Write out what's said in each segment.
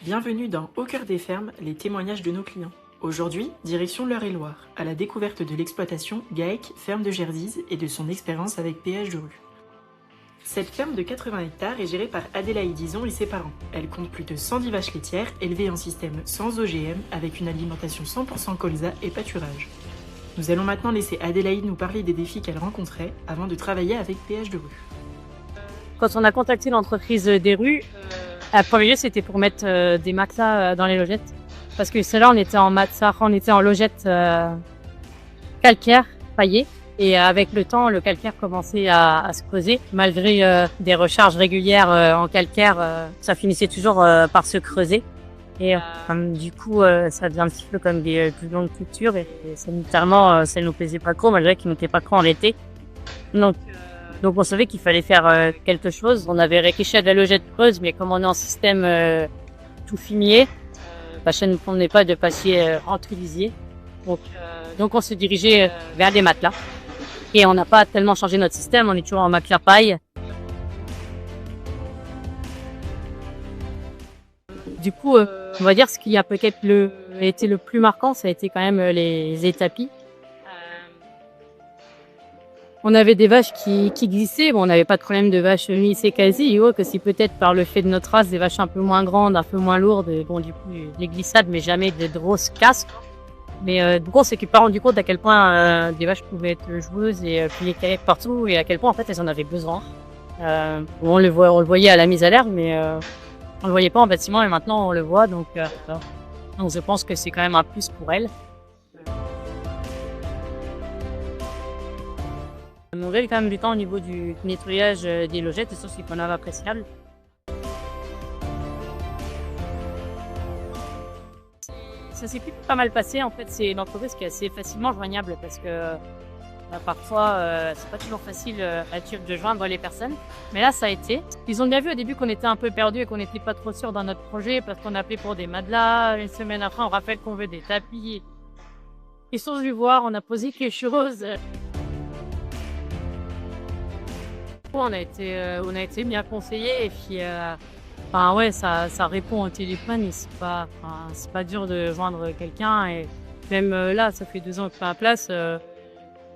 Bienvenue dans Au cœur des fermes, les témoignages de nos clients. Aujourd'hui, direction l'Eure-et-Loir, à la découverte de l'exploitation GAEC Ferme de Gerdise et de son expérience avec péage de rue. Cette ferme de 80 hectares est gérée par Adélaïde Dizon et ses parents. Elle compte plus de 110 vaches laitières élevées en système sans OGM avec une alimentation 100% colza et pâturage. Nous allons maintenant laisser Adélaïde nous parler des défis qu'elle rencontrait avant de travailler avec péage de rue. Quand on a contacté l'entreprise des rues, à premier lieu, c'était pour mettre des matelas dans les logettes. Parce que celle-là, on était en matelas, on était en logettes calcaire, paillées. Et avec le temps, le calcaire commençait à se creuser. Malgré des recharges régulières en calcaire, ça finissait toujours par se creuser. Et du coup, ça devient un petit peu comme des plus longues cultures. Et sanitairement, ça ne nous plaisait pas trop, malgré qu'il n'était pas trop en été. Donc on savait qu'il fallait faire quelque chose. On avait réfléchi à de la logette creuse, mais comme on est en système tout fumier, ça ne convenait pas de passer entre lisier. Donc on se dirigeait vers des matelas. Et on n'a pas tellement changé notre système, on est toujours en matelas paille. Du coup, on va dire ce qui a peut-être été le plus marquant, ça a été quand même les étapis. On avait des vaches qui glissaient. Bon, on n'avait pas de problème de vaches mixées quasi. Que si peut-être par le fait de notre race, des vaches un peu moins grandes, un peu moins lourdes. Bon, du coup, des glissades, mais jamais de grosses casques. Mais du coup, on s'est pas rendu compte à quel point des vaches pouvaient être joueuses et plier carré partout et à quel point en fait elles en avaient besoin. On le voyait à la mise à l'herbe, mais on le voyait pas en bâtiment et maintenant on le voit. Donc je pense que c'est quand même un plus pour elles. On gagne quand même du temps au niveau du nettoyage des logettes, et ça c'est qu'on avait appréciable. Ça s'est plutôt pas mal passé. En fait, c'est une entreprise qui est assez facilement joignable parce que parfois c'est pas toujours facile de joindre les personnes. Mais là, ça a été. Ils ont bien vu au début qu'on était un peu perdus et qu'on n'était pas trop sûr dans notre projet parce qu'on appelait pour des matelas. Une semaine après, on rappelle qu'on veut des tapis. Ils sont venus voir, on a posé quelque chose. On a été bien conseillés et puis ça répond au téléphone et c'est pas dur de joindre quelqu'un et même là ça fait 2 ans que pas à place,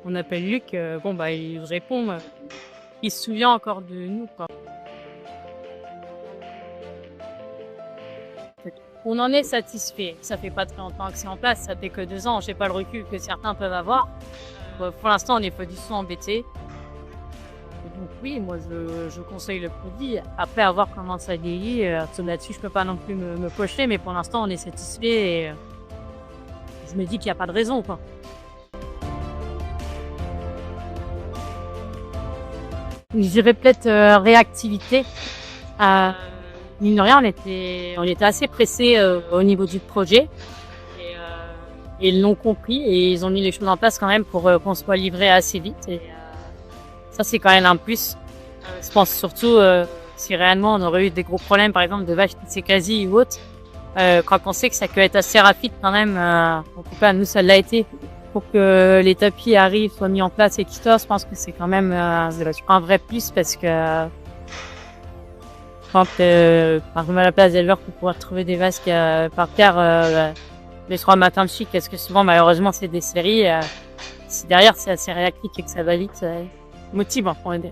on appelle Luc, il répond, il se souvient encore de nous quoi. On en est satisfait, ça fait pas très longtemps que c'est en place, ça fait que 2 ans, j'ai pas le recul que certains peuvent avoir. Pour l'instant on n'est pas du tout embêtés. Donc oui, moi je conseille le produit. Après avoir comment ça vieillit, là-dessus je peux pas non plus me projeter, mais pour l'instant on est satisfait et je me dis qu'il n'y a pas de raison quoi. Je dirais peut-être réactivité. Mine de rien, on était assez pressés au niveau du projet et ils l'ont compris et ils ont mis les choses en place quand même pour qu'on soit livré assez vite. Et, ça, c'est quand même un plus. Je pense surtout si réellement on aurait eu des gros problèmes, par exemple, de vaches qui s'est quasi ou autre. Quand on sait que ça peut être assez rapide quand même, en tout cas, nous, ça l'a été. Pour que les tapis arrivent, soient mis en place et tout ça, je pense que c'est quand même un vrai plus parce que quand par exemple à la place d'éleveur pour pouvoir trouver des vaches par terre les 3 matins de chic, parce que souvent, malheureusement, c'est des séries. Si derrière, c'est assez réactif et que ça va vite, motivant pour aider.